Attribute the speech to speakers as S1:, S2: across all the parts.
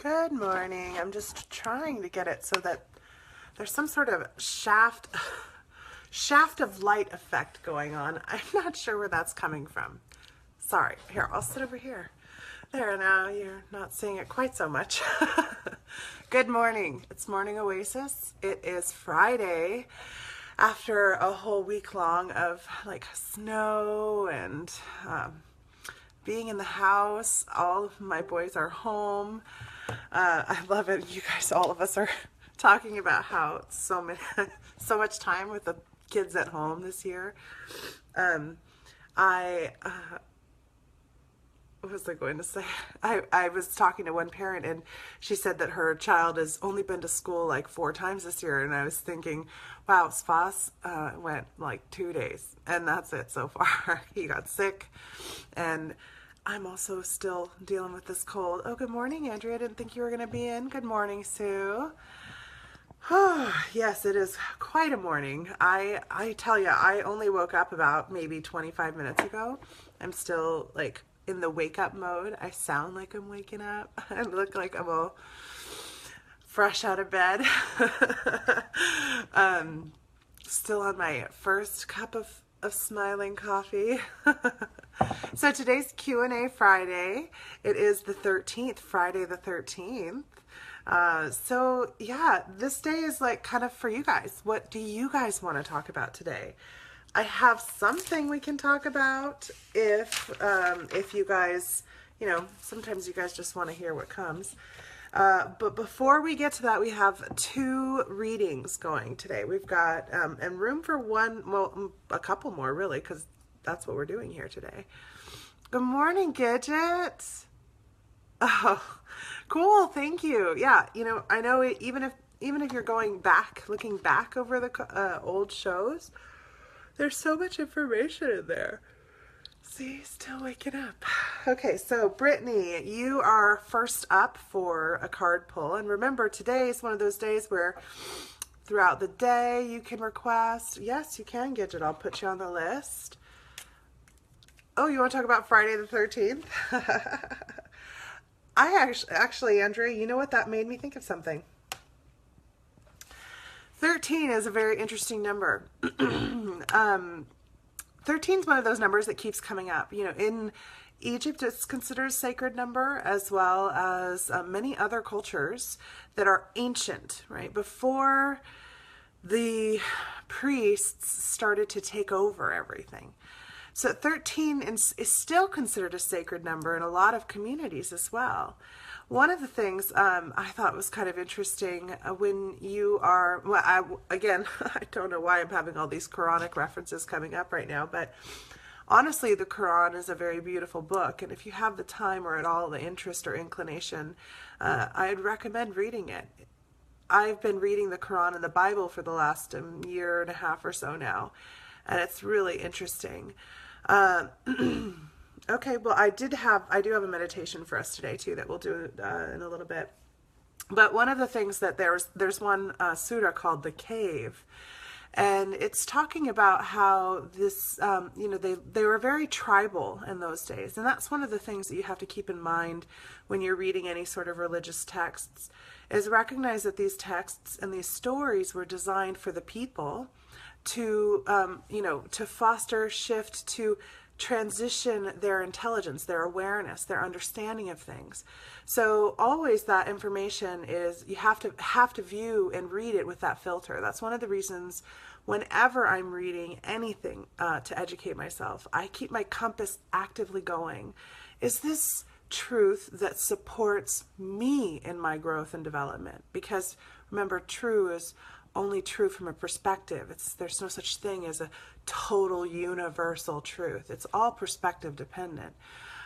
S1: Good morning. I'm just trying to get it so that there's some sort of shaft of light effect going on. I'm not sure where that's coming from. Sorry. Here, I'll sit over here. There, now you're not seeing it quite so much. Good morning. It's Morning Oasis. It is Friday after a whole week long of like snow and being in the house. All of my boys are home. I love it. You guys, all of us are talking about how so much time with the kids at home this year. What was I going to say? I was talking to one parent and she said that her child has only been to school like 4 times this year. And I was thinking, wow, Spas went like 2 days and that's it so far. He got sick and I'm also still dealing with this cold. Oh, good morning, Andrea. I didn't think you were going to be in. Good morning, Sue. Yes, it is quite a morning. I tell you, I only woke up about maybe 25 minutes ago. I'm still like in the wake up mode. I sound like I'm waking up. I look like I'm all fresh out of bed. Still on my first cup of smiling coffee. So today's Q&A Friday. It is the 13th, Friday the 13th. So yeah, this day is like kind of for you guys. What do you guys want to talk about today? I have something we can talk about if you guys, you know, sometimes you guys just want to hear what comes. But before we get to that, we have 2 readings going today. We've got, and room for one, well, a couple more really, because that's what we're doing here today. Good morning, Gidget. Oh, cool. Thank you. Yeah. You know, I know even if you're going back, looking back over the old shows, there's so much information in there. See, still waking up. Okay, so Brittany, you are first up for a card pull. And remember, today is one of those days where throughout the day you can request. Yes, you can, Gidget. I'll put you on the list. Oh, you want to talk about Friday the 13th? Actually, Andrea, you know what? That made me think of something. 13 is a very interesting number. 13 is one of those numbers that keeps coming up. You know, in Egypt, it's considered a sacred number, as well as many other cultures that are ancient, right? Before the priests started to take over everything. So 13 is still considered a sacred number in a lot of communities as well. One of the things I thought was kind of interesting when you are, well, again, I don't know why I'm having all these Quranic references coming up right now, but honestly, the Quran is a very beautiful book. And if you have the time or at all the interest or inclination, I'd recommend reading it. I've been reading the Quran and the Bible for the last year and a half or so now, and it's really interesting. Okay, well, I do have a meditation for us today too that we'll do in a little bit. But one of the things that there's one surah called the Cave, and it's talking about how this, you know, they were very tribal in those days, and that's one of the things that you have to keep in mind when you're reading any sort of religious texts, is recognize that these texts and these stories were designed for the people to, you know, to foster, shift, to transition their intelligence, their awareness, their understanding of things. So always that information is, you have to view and read it with that filter. That's one of the reasons whenever I'm reading anything to educate myself, I keep my compass actively going. Is this truth that supports me in my growth and development? Because remember, true is only true from a perspective. There's no such thing as a total universal truth. It's all perspective dependent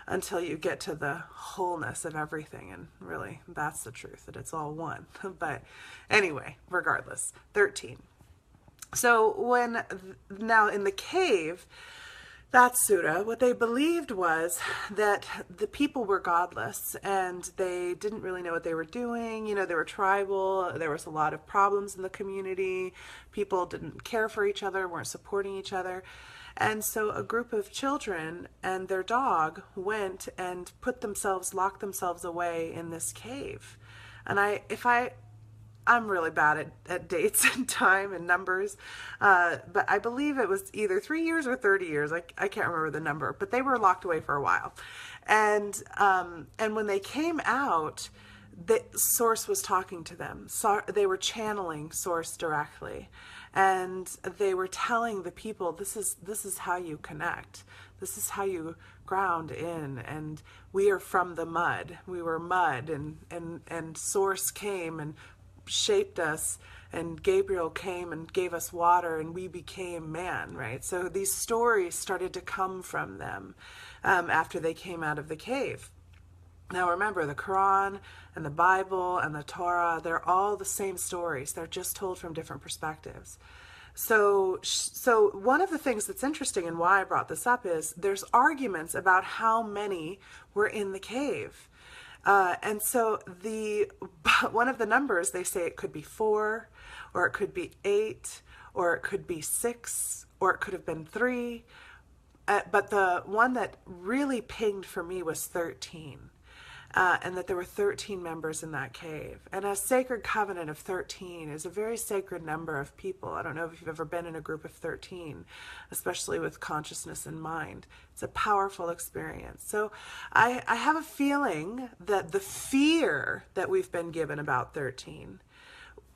S1: until you get to the wholeness of everything, and really that's the truth, that it's all one. But anyway, regardless, 13. So now in the cave, that surah, what they believed was that the people were godless and they didn't really know what they were doing. You know, they were tribal. There was a lot of problems in the community. People didn't care for each other, weren't supporting each other. And so a group of children and their dog went and locked themselves away in this cave. And I'm really bad at dates and time and numbers, but I believe it was either 3 years or 30 years. I can't remember the number, but they were locked away for a while. And when they came out, the Source was talking to them. So they were channeling Source directly, and they were telling the people, this is how you connect. This is how you ground in, and we are from the mud. We were mud, and Source came and shaped us, and Gabriel came and gave us water, and we became man, right? So these stories started to come from them after they came out of the cave. Now remember, the Quran and the Bible and the Torah, they're all the same stories. They're just told from different perspectives. So one of the things that's interesting and why I brought this up is there's arguments about how many were in the cave. And so one of the numbers, they say it could be 4, or it could be 8, or it could be 6, or it could have been 3. But the one that really pinged for me was 13. And that there were 13 members in that cave. And a sacred covenant of 13 is a very sacred number of people. I don't know if you've ever been in a group of 13, especially with consciousness in mind. It's a powerful experience. So I have a feeling that the fear that we've been given about 13,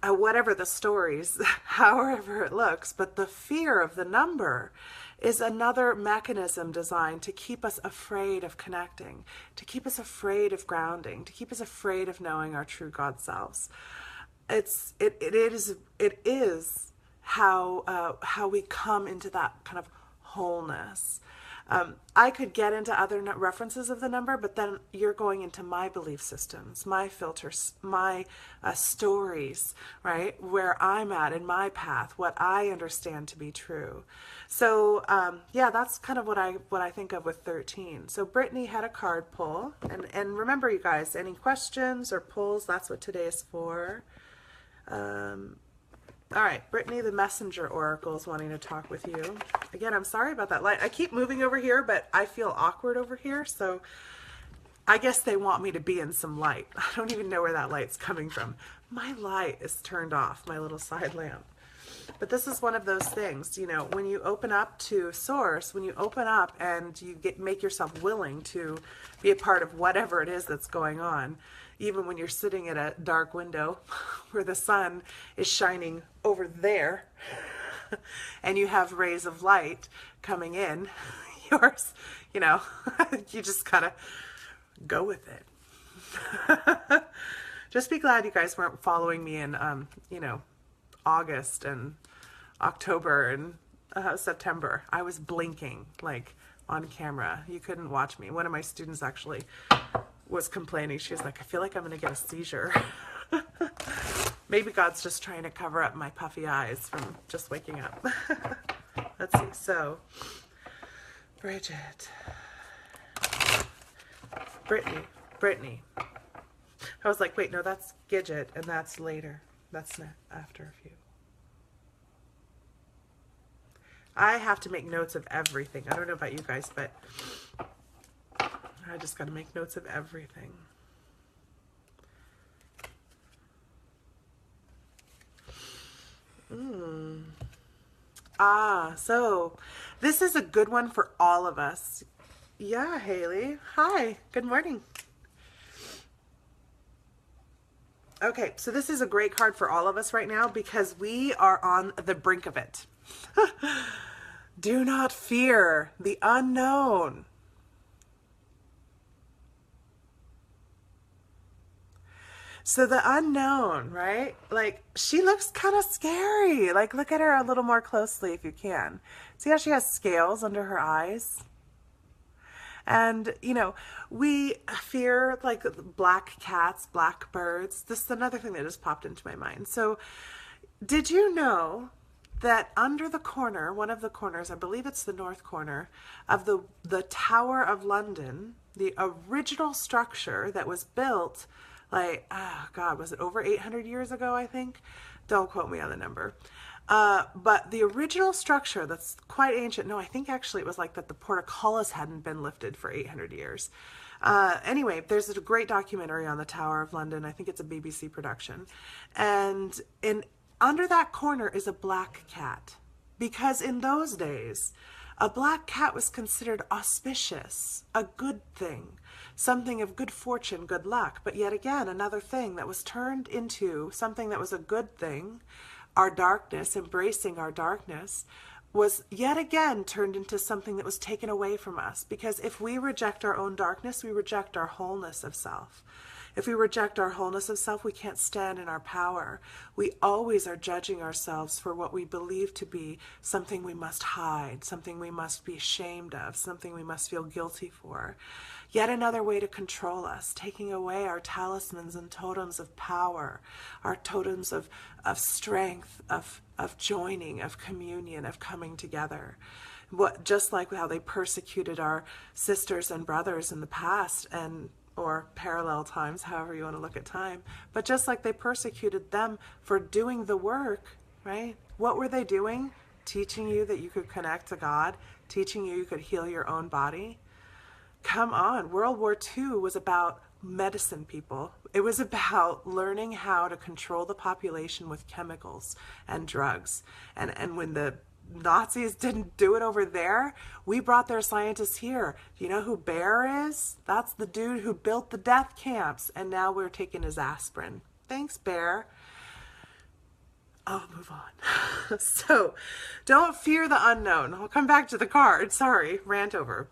S1: whatever the stories, however it looks, but the fear of the number is another mechanism designed to keep us afraid of connecting, to keep us afraid of grounding, to keep us afraid of knowing our true God selves. It is how we come into that kind of wholeness. I could get into other references of the number, but then you're going into my belief systems, my filters, my stories, right? Where I'm at in my path, what I understand to be true. So yeah, that's kind of what I think of with 13. So Brittany had a card pull, and remember, you guys, any questions or pulls, that's what today is for. All right, Brittany, the Messenger Oracle, is wanting to talk with you. Again, I'm sorry about that light. I keep moving over here, but I feel awkward over here, so I guess they want me to be in some light. I don't even know where that light's coming from. My light is turned off, my little side lamp. But this is one of those things, you know, when you open up to Source, when you open up and you make yourself willing to be a part of whatever it is that's going on, even when you're sitting at a dark window where the sun is shining over there and you have rays of light coming in, yours, you know, you just gotta go with it. Just be glad you guys weren't following me in, you know, August and October and September. I was blinking like on camera. You couldn't watch me. One of my students actually was complaining. She was like, I feel like I'm going to get a seizure. Maybe God's just trying to cover up my puffy eyes from just waking up. Let's see. So, Bridget. Brittany. I was like, wait, no, that's Gidget, and that's later. That's not after a few. I have to make notes of everything. I don't know about you guys, but I just got to make notes of everything. So this is a good one for all of us. Yeah, Haley. Hi. Good morning. Okay, so this is a great card for all of us right now because we are on the brink of it. Do not fear the unknown. So the unknown, right? Like, she looks kind of scary. Like, look at her a little more closely if you can. See how she has scales under her eyes? And, you know, we fear like black cats, black birds. This is another thing that just popped into my mind. So did you know that under the corner, one of the corners, I believe it's the north corner, of the Tower of London, the original structure that was built like, oh God, was it over 800 years ago, I think? Don't quote me on the number. But the original structure that's quite ancient, no, I think actually it was like that the portcullis hadn't been lifted for 800 years. Anyway, there's a great documentary on the Tower of London. I think it's a BBC production. And under that corner is a black cat. Because in those days, a black cat was considered auspicious, a good thing, something of good fortune, good luck. But yet again, another thing that was turned into something that was a good thing, our darkness, embracing our darkness, was yet again turned into something that was taken away from us. Because if we reject our own darkness, we reject our wholeness of self. If we reject our wholeness of self, we can't stand in our power. We always are judging ourselves for what we believe to be something we must hide, something we must be ashamed of, something we must feel guilty for. Yet another way to control us, taking away our talismans and totems of power, our totems of strength, of joining, of communion, of coming together. Just like how they persecuted our sisters and brothers in the past, or parallel times, however you want to look at time. But just like they persecuted them for doing the work, right? What were they doing? Teaching you that you could connect to God, teaching you could heal your own body. Come on, World War II was about medicine, people. It was about learning how to control the population with chemicals and drugs. And when the Nazis didn't do it over there, we brought their scientists here. Do you know who Bear is? That's the dude who built the death camps, and now we're taking his aspirin. Thanks, Bear. I'll move on. So, don't fear the unknown. I'll come back to the card. Sorry, rant over.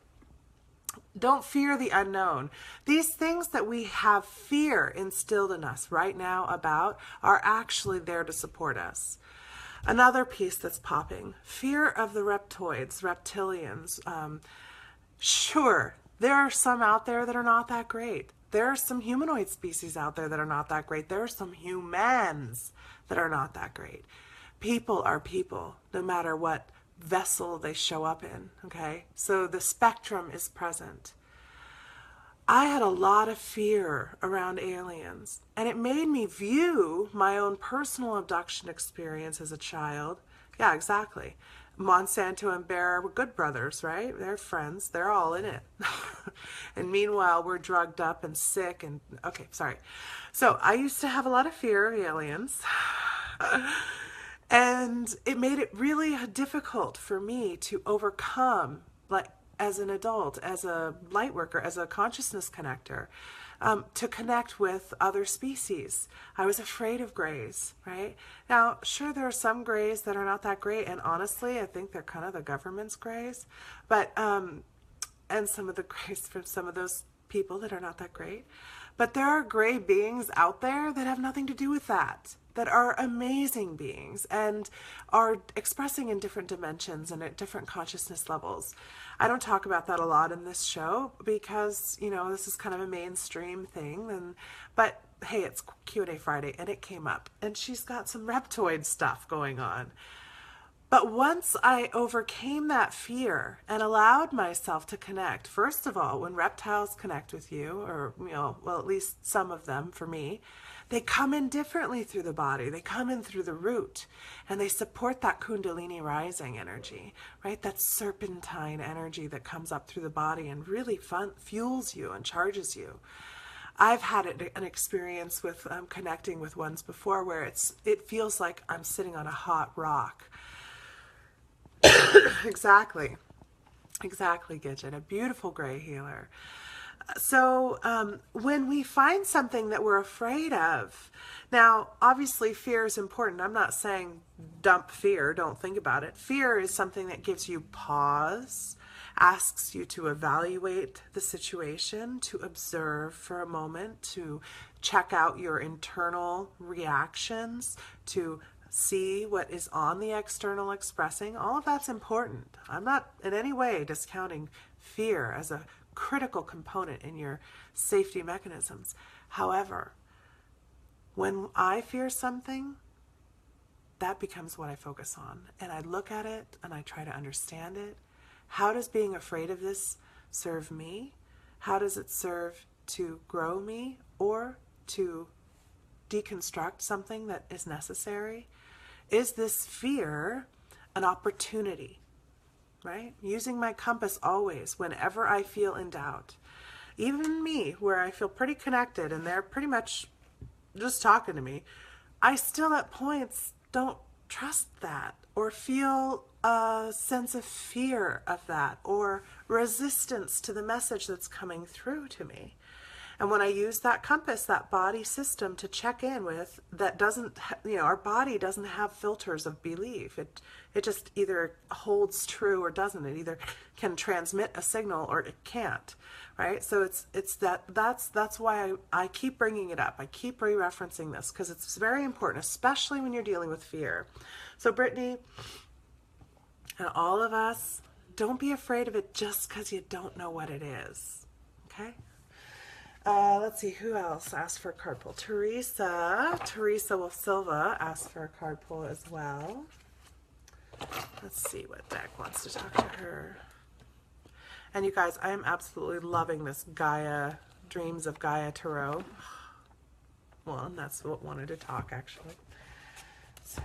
S1: Don't fear the unknown. These things that we have fear instilled in us right now about are actually there to support us. Another piece that's popping, fear of the reptoids, reptilians. Sure, there are some out there that are not that great. There are some humanoid species out there that are not that great. There are some humans that are not that great. People are people, no matter what vessel they show up in, okay? So the spectrum is present. I had a lot of fear around aliens, and it made me view my own personal abduction experience as a child. Yeah, exactly. Monsanto and Bear were good brothers, right? They're friends. They're all in it. And meanwhile, we're drugged up and sick and... Okay, sorry. So I used to have a lot of fear of aliens. And it made it really difficult for me to overcome, like, as an adult, as a light worker, as a consciousness connector, to connect with other species. I was afraid of grays, right? Now, sure, there are some grays that are not that great, and honestly, I think they're kind of the government's grays, but, and some of the grays from some of those people that are not that great. But there are gray beings out there that have nothing to do with that are amazing beings and are expressing in different dimensions and at different consciousness levels. I don't talk about that a lot in this show because, you know, this is kind of a mainstream thing. But hey, it's Q&A Friday and it came up and she's got some reptoid stuff going on. But once I overcame that fear and allowed myself to connect, first of all, when reptiles connect with you, or, you know, well, at least some of them for me, they come in differently through the body. They come in through the root, and they support that Kundalini rising energy, right? That serpentine energy that comes up through the body and really fuels you and charges you. I've had an experience with connecting with ones before where it feels like I'm sitting on a hot rock. Exactly, Gidget, a beautiful gray healer. So when we find something that we're afraid of, now obviously fear is important. I'm not saying dump fear, don't think about it. Fear is something that gives you pause, asks you to evaluate the situation, to observe for a moment, to check out your internal reactions, to see what is on the external expressing. All of that's important. I'm not in any way discounting fear as a critical component in your safety mechanisms. However, when I fear something, that becomes what I focus on. And I look at it and I try to understand it. How does being afraid of this serve me? How does it serve to grow me or to deconstruct something that is necessary? is this fear an opportunity, right? Using my compass always, whenever I feel in doubt. Even me, where I feel pretty connected and they're pretty much just talking to me, I still at points don't trust that or feel a sense of fear of that or resistance to the message that's coming through to me. And when I use that compass, that body system to check in with, that doesn't, our body doesn't have filters of belief. It just either holds true or doesn't. It either can transmit a signal or it can't, right? So that's why I keep bringing it up. I keep re-referencing this because it's very important, especially when you're dealing with fear. So Brittany and all of us, don't be afraid of it just because you don't know what it is, okay? Let's see, who else asked for a card pull? Teresa Wolf Silva asked for a card pull as well. Let's see what deck wants to talk to her. And you guys, I am absolutely loving this Gaia, Dreams of Gaia Tarot. Well, and that's what wanted to talk, actually. So.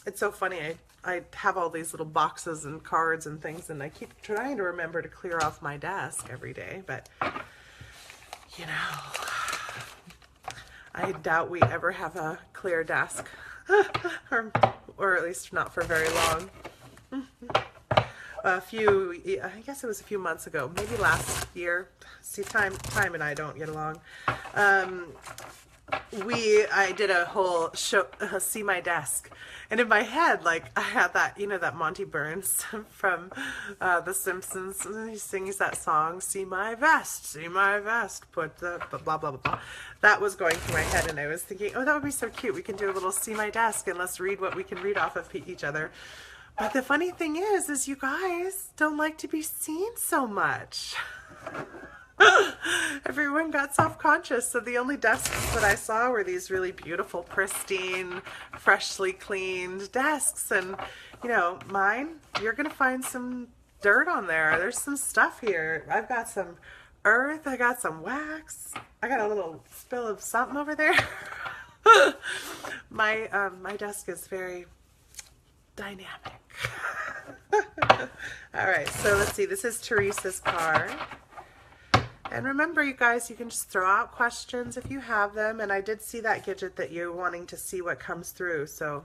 S1: It's so funny. I have all these little boxes and cards and things, and I keep trying to remember to clear off my desk every day, but I doubt we ever have a clear desk, or at least not for very long. I guess it was a few months ago, maybe last year. See, time and I don't get along. I did a whole show, See My Desk, and in my head, like, I had that, that Monty Burns from The Simpsons, he sings that song, see my vest, put the blah, blah, blah, blah. That was going through my head, and I was thinking, oh, that would be so cute. We can do a little See My Desk, and let's read what we can read off of each other. But the funny thing is you guys don't like to be seen so much. Everyone got self-conscious, so the only desks that I saw were these really beautiful, pristine, freshly cleaned desks. And mine, you're gonna find some dirt on there. There's some stuff here. I've got some earth, I got some wax, I got a little spill of something over there. My desk is very dynamic. All right, so let's see, this is Teresa's card. And remember, you guys, you can just throw out questions if you have them. And I did see that Gidget that you're wanting to see what comes through. So,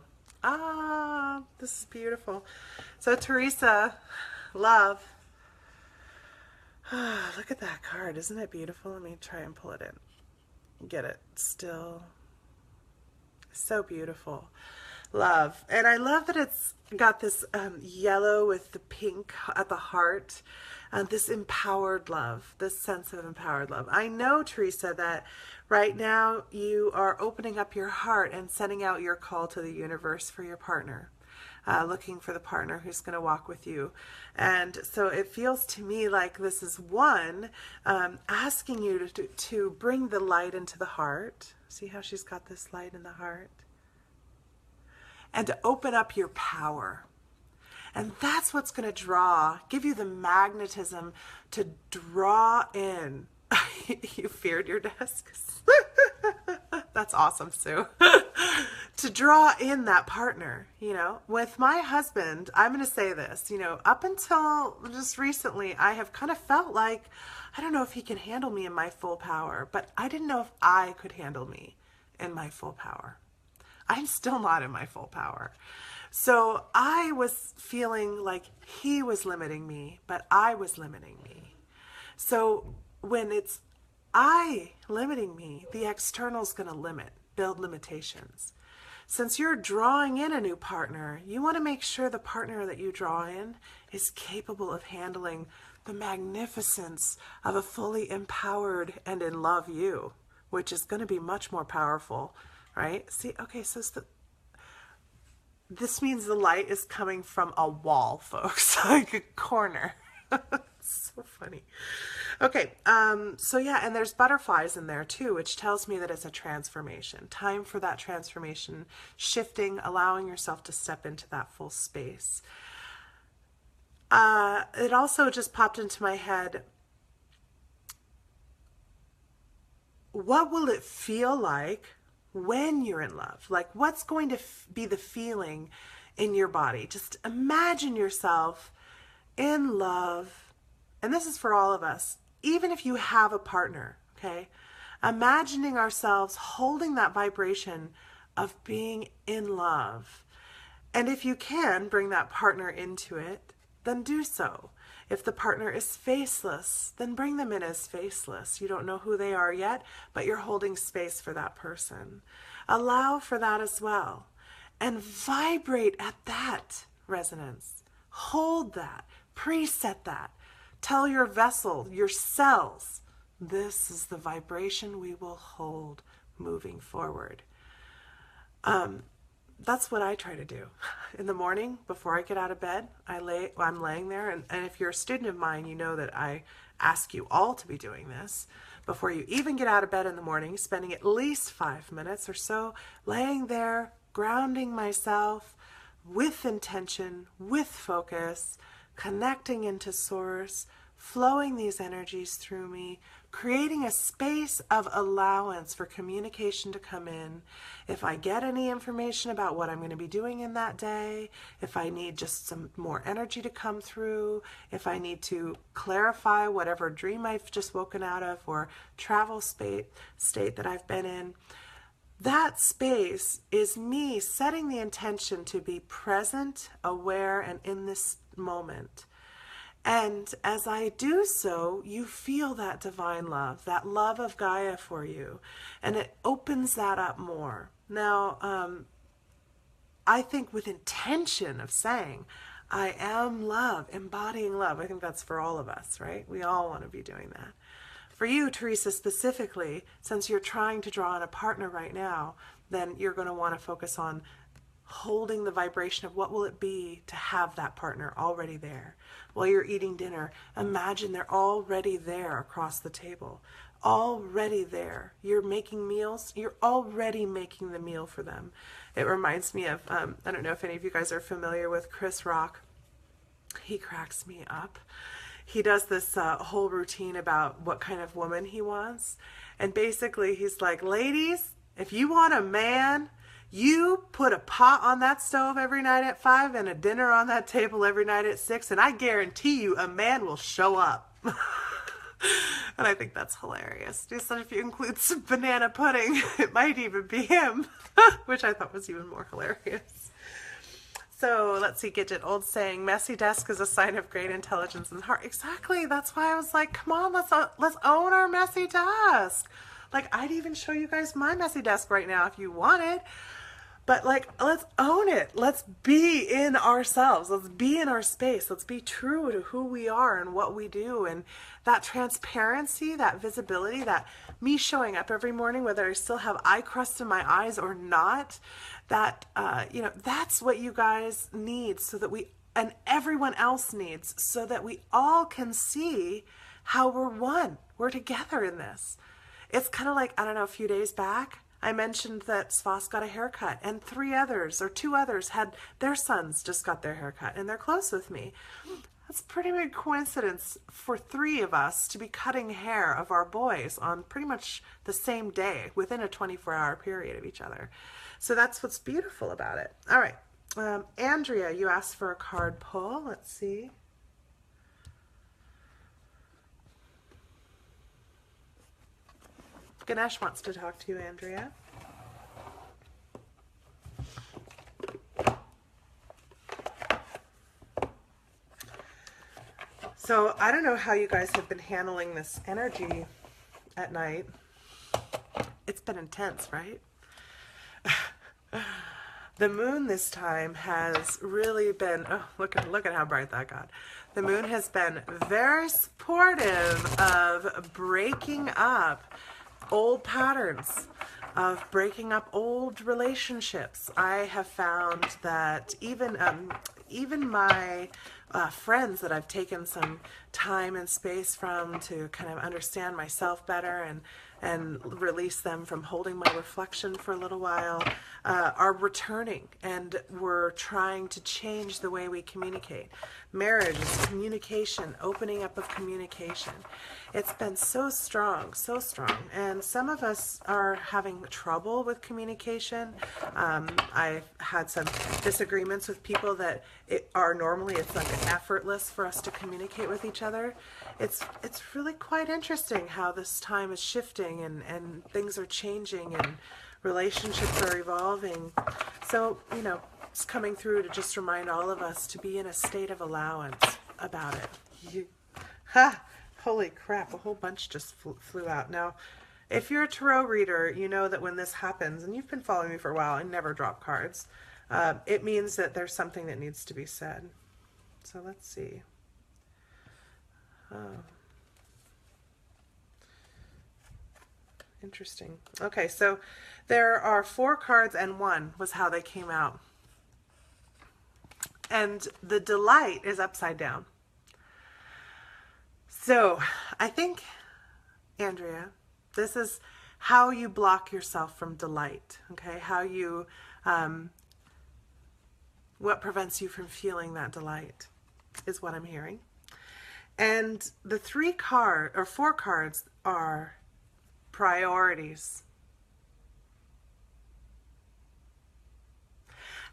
S1: this is beautiful. So, Teresa, love. Look at that card. Isn't it beautiful? Let me try and pull it in. Get it still. So beautiful. Love. And I love that it's got this yellow with the pink at the heart. This empowered love, this sense of empowered love. I know, Teresa, that right now you are opening up your heart and sending out your call to the universe for your partner, looking for the partner who's going to walk with you. And so it feels to me like this is one asking you to bring the light into the heart. See how she's got this light in the heart? And to open up your power. And that's what's going to give you the magnetism to draw in. You feared your desks. That's awesome, Sue. To draw in that partner, With my husband, I'm going to say this, up until just recently, I have kind of felt like, I don't know if he can handle me in my full power, but I didn't know if I could handle me in my full power. I'm still not in my full power. So I was feeling like he was limiting me, but I was limiting me. So when it's I limiting me, the external is going to build limitations. Since you're drawing in a new partner, you want to make sure the partner that you draw in is capable of handling the magnificence of a fully empowered and in love you, which is going to be much more powerful, right? See, okay, so this means the light is coming from a wall, folks, like a corner. So funny. Okay, so yeah, and there's butterflies in there too, which tells me that it's a transformation. Time for that transformation, shifting, allowing yourself to step into that full space. It also just popped into my head, what will it feel like when you're in love? Like, what's going to be the feeling in your body? Just imagine yourself in love. And this is for all of us, even if you have a partner, okay? Imagining ourselves holding that vibration of being in love. And if you can bring that partner into it, then do so. If the partner is faceless, then bring them in as faceless. You don't know who they are yet, but you're holding space for that person. Allow for that as well. And vibrate at that resonance. Hold that. Preset that. Tell your vessel, your cells, this is the vibration we will hold moving forward. That's what I try to do. In the morning, before I get out of bed, I'm laying there, and if you're a student of mine, you know that I ask you all to be doing this. Before you even get out of bed in the morning, spending at least 5 minutes or so laying there, grounding myself with intention, with focus, connecting into source, flowing these energies through me, creating a space of allowance for communication to come in. If I get any information about what I'm going to be doing in that day, if I need just some more energy to come through, if I need to clarify whatever dream I've just woken out of or travel state that I've been in, that space is me setting the intention to be present, aware, and in this moment. And as I do so, you feel that divine love, that love of Gaia for you, and it opens that up more. Now, I think with intention of saying, I am love, embodying love. I think that's for all of us, right? We all want to be doing that. For you, Teresa, specifically, since you're trying to draw in a partner right now, then you're going to want to focus on holding the vibration of what will it be to have that partner already there. While you're eating dinner, imagine they're already there across the table, already there. You're making meals, you're already making the meal for them. It reminds me of, I don't know if any of you guys are familiar with Chris Rock. He cracks me up. He does this whole routine about what kind of woman he wants. And basically he's like, ladies, if you want a man, you put a pot on that stove every night at 5 and a dinner on that table every night at 6, and I guarantee you a man will show up. And I think that's hilarious. Just if you include some banana pudding, it might even be him, which I thought was even more hilarious. So let's see, Gidget, old saying, messy desk is a sign of great intelligence and heart. Exactly. That's why I was like, come on, let's own our messy desk. Like, I'd even show you guys my messy desk right now if you wanted. But like, let's own it. Let's be in ourselves. Let's be in our space. Let's be true to who we are and what we do. And that transparency, that visibility, that me showing up every morning, whether I still have eye crust in my eyes or not, that, that's what you guys need so that and everyone else needs, so that we all can see how we're one. We're together in this. It's kind of like, I don't know, a few days back, I mentioned that Svas got a haircut, and 2 others had their sons just got their haircut, and they're close with me. That's a pretty big coincidence for 3 of us to be cutting hair of our boys on pretty much the same day, within a 24-hour period of each other. So that's what's beautiful about it. All right. Andrea, you asked for a card pull. Let's see. Ganesh wants to talk to you, Andrea. So I don't know how you guys have been handling this energy at night. It's been intense, right? The moon this time has really been, oh, look at how bright that got. The moon has been very supportive of breaking up old patterns, of breaking up old relationships. I have found that even my friends that I've taken some time and space from to kind of understand myself better and release them from holding my reflection for a little while, are returning, and we're trying to change the way we communicate. Marriage is communication, opening up of communication. It's been so strong, so strong. And some of us are having trouble with communication. I've had some disagreements with people that it's like effortless for us to communicate with each other. It's really quite interesting how this time is shifting and things are changing and relationships are evolving. So, it's coming through to just remind all of us to be in a state of allowance about it. Ha! Holy crap, a whole bunch just flew out. Now, if you're a tarot reader, you know that when this happens, and you've been following me for a while, I never drop cards. It means that there's something that needs to be said. So let's see. Oh. Interesting. Okay, so there are 4 cards and 1 was how they came out. And the delight is upside down. So I think, Andrea, this is how you block yourself from delight, okay? How you, what prevents you from feeling that delight is what I'm hearing. And the 4 cards are priorities.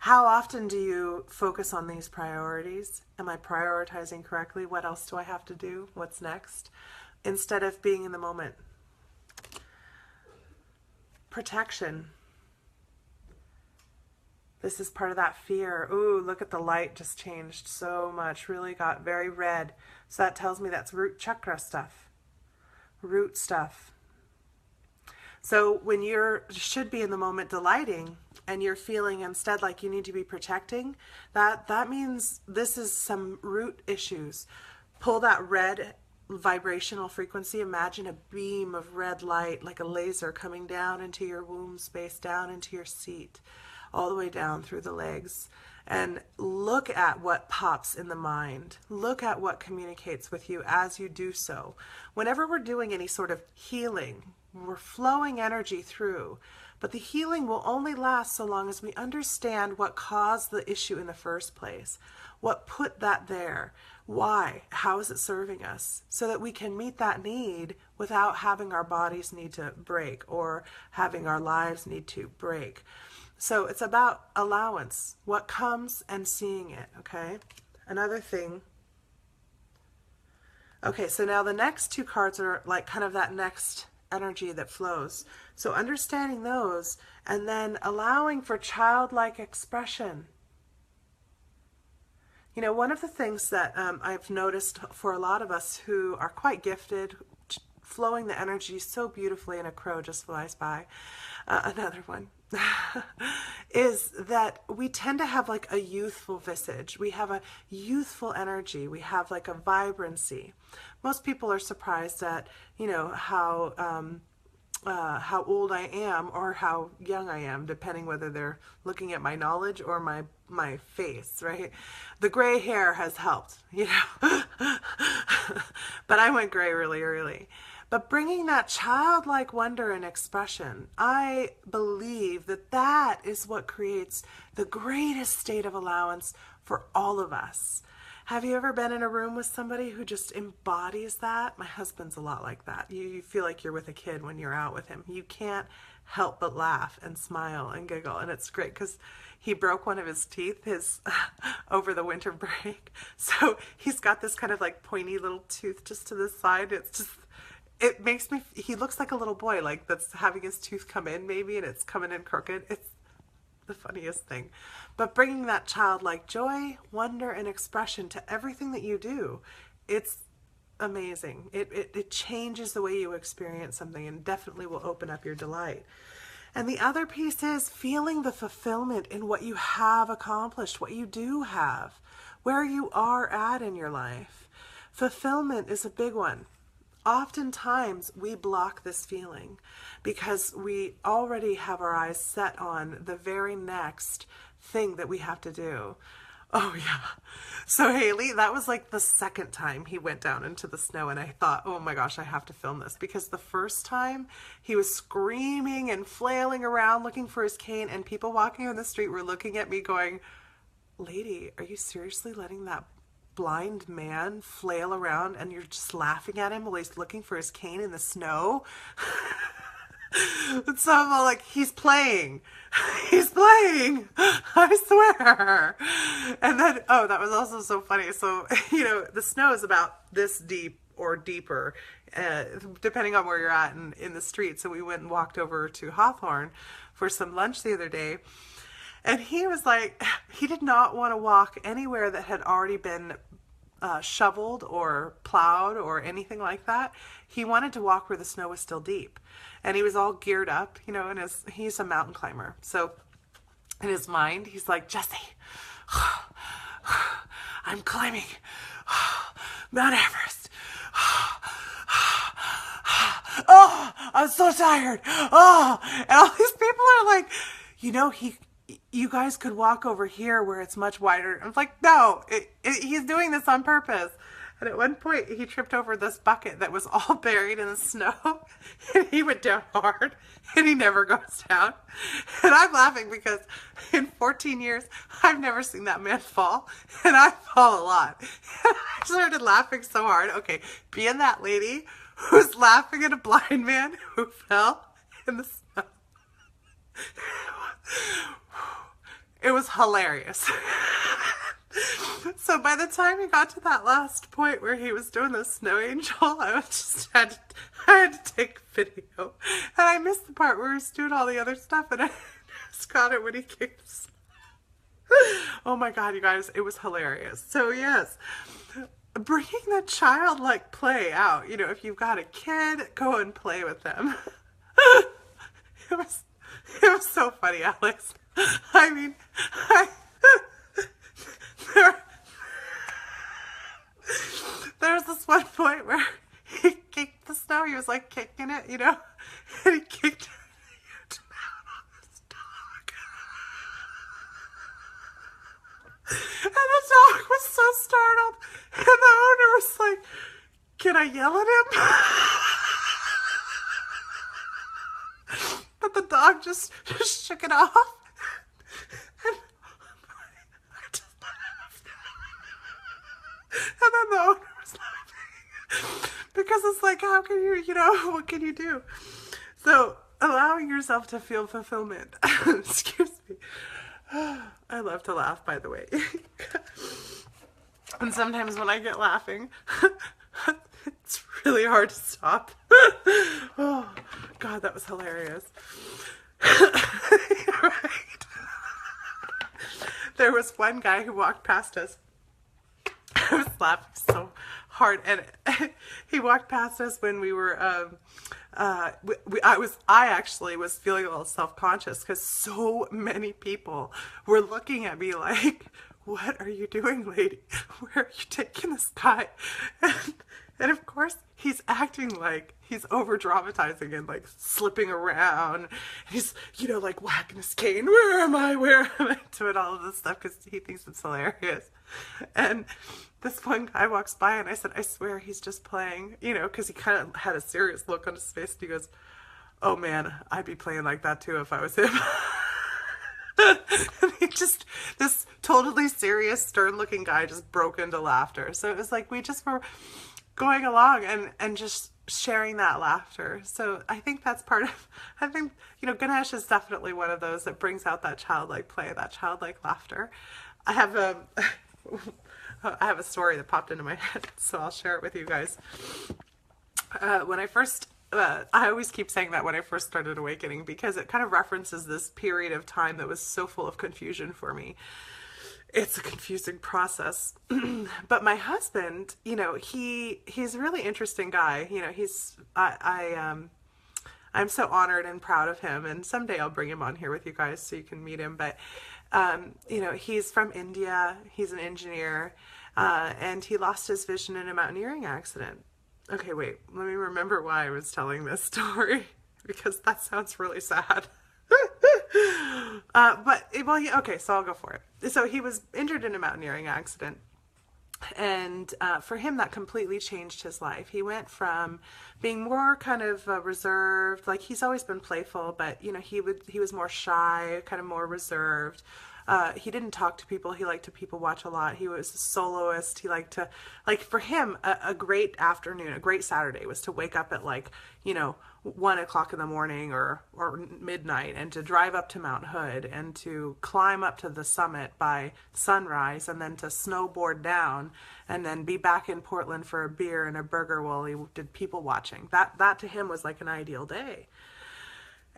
S1: How often do you focus on these priorities? Am I prioritizing correctly? What else do I have to do? What's next? Instead of being in the moment. Protection. This is part of that fear. Ooh, look at the light just changed so much. Really got very red. So that tells me that's root chakra stuff. Root stuff. So when should be in the moment delighting, and you're feeling instead like you need to be protecting, that means this is some root issues. Pull that red vibrational frequency. Imagine a beam of red light like a laser coming down into your womb space, down into your seat, all the way down through the legs. And look at what pops in the mind. Look at what communicates with you as you do so. Whenever we're doing any sort of healing, we're flowing energy through. But the healing will only last so long as we understand what caused the issue in the first place. What put that there? Why? How is it serving us? So that we can meet that need without having our bodies need to break or having our lives need to break. So it's about allowance, what comes and seeing it, okay? Another thing. Okay, so now the next 2 cards are like kind of that next energy that flows. So understanding those and then allowing for childlike expression. One of the things that I've noticed for a lot of us who are quite gifted, flowing the energy so beautifully, and a crow just flies by, another one, is that we tend to have like a youthful visage. We have a youthful energy. We have like a vibrancy. Most people are surprised at, how old I am or how young I am, depending whether they're looking at my knowledge or my face, right? The gray hair has helped, but I went gray really early. But bringing that childlike wonder and expression, I believe that is what creates the greatest state of allowance for all of us. Have you ever been in a room with somebody who just embodies that? My husband's a lot like that. You feel like you're with a kid when you're out with him. You can't help but laugh and smile and giggle. And it's great because he broke one of his teeth over the winter break. So he's got this kind of like pointy little tooth just to the side. It makes me, he looks like a little boy, like that's having his tooth come in maybe, and it's coming in crooked. It's the funniest thing. But bringing that childlike joy, wonder, and expression to everything that you do, it's amazing. It changes the way you experience something and definitely will open up your delight. And the other piece is feeling the fulfillment in what you have accomplished, what you do have, where you are at in your life. Fulfillment is a big one. oftentimes we block this feeling because we already have our eyes set on the very next thing that we have to do. Oh yeah. So Haley, that was like the second time he went down into the snow, and I thought, oh my gosh, I have to film this, because the first time he was screaming and flailing around looking for his cane, and people walking on the street were looking at me going, lady, are you seriously letting that blind man flail around and you're just laughing at him while he's looking for his cane in the snow? And so I'm all like, he's playing, I swear. And then, oh, that was also so funny. So, you know, the snow is about this deep or deeper, depending on where you're at in the street. So we went and walked over to Hawthorne for some lunch the other day. And he was like, he did not want to walk anywhere that had already been shoveled or plowed or anything like that. He wanted to walk where the snow was still deep. And he was all geared up, you know, and he's a mountain climber. So in his mind, he's like, Jesse, I'm climbing Mount Everest. Oh, I'm so tired. Oh, and all these people are like, you know, you guys could walk over here where it's much wider. I'm like, no, he's doing this on purpose. And at one point, he tripped over this bucket that was all buried in the snow, and he went down hard, and he never goes down. And I'm laughing because in 14 years, I've never seen that man fall, and I fall a lot. And I started laughing so hard. Okay, being that lady who's laughing at a blind man who fell in the snow. It was hilarious. So by the time he got to that last point where he was doing the snow angel, I had to take video. And I missed the part where he was doing all the other stuff, and I just got it when he kicked. Oh my God, you guys, it was hilarious. So yes, bringing the childlike play out. You know, if you've got a kid, go and play with them. It was so funny, Alex. I mean, there's this one point where he kicked the snow. He was like kicking it, you know, and he kicked it down on this dog. And the dog was so startled, and the owner was like, can I yell at him? But the dog just shook it off. And I just laughed. And then the owner was laughing. Because it's like, how can you know, what can you do? So allowing yourself to feel fulfillment. Excuse me. I love to laugh, by the way. And sometimes when I get laughing, it's really hard to stop. Oh, God, that was hilarious. Right. There was one guy who walked past us. I was laughing so hard, and he walked past us when we were. I actually was feeling a little self-conscious because so many people were looking at me like, "What are you doing, lady? Where are you taking this guy?" And of course, he's acting like he's over dramatizing and like slipping around. He's, you know, like whacking his cane. Where am I? Doing all of this stuff because he thinks it's hilarious. And this one guy walks by and I said, I swear he's just playing, you know, because he kind of had a serious look on his face. And he goes, oh man, I'd be playing like that too if I was him. And he just, this totally serious, stern looking guy just broke into laughter. So it was like we just were going along and just sharing that laughter. So I think that's part of, I think, you know, Ganesh is definitely one of those that brings out that childlike play, that childlike laughter. I have a story that popped into my head, so I'll share it with you guys. When I first, I always keep saying that when I first started awakening, because it kind of references this period of time that was so full of confusion for me. It's a confusing process. But my husband, you know, he's a really interesting guy. You know, I'm so honored and proud of him, and someday I'll bring him on here with you guys so you can meet him. But you know, he's from India. He's an engineer, and he lost his vision in a mountaineering accident. Okay, wait. Let me remember why I was telling this story because that sounds really sad. Well, okay, so I'll go for it. So he was injured in a mountaineering accident, and for him that completely changed his life. He went from being more kind of reserved, like he's always been playful, but he was more shy, kind of more reserved. He didn't talk to people. He liked to people watch a lot. He was a soloist. He liked to, like, for him, a great afternoon, a great Saturday was to wake up at, like, 1 o'clock in the morning or midnight, and to drive up to Mount Hood and to climb up to the summit by sunrise, and then to snowboard down and then be back in Portland for a beer and a burger while he did people watching. That to him was like an ideal day.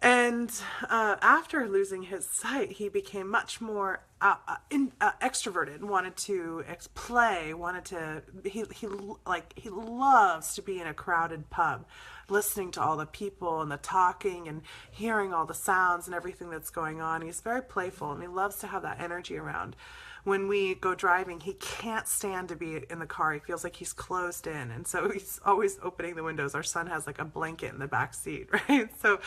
S1: And after losing his sight, he became much more extroverted. Wanted to play. Wanted to. He loves to be in a crowded pub, listening to all the people and the talking and hearing all the sounds and everything that's going on. He's very playful and he loves to have that energy around. When we go driving, he can't stand to be in the car. He feels like he's closed in, and so he's always opening the windows. Our son has like a blanket in the back seat, right? So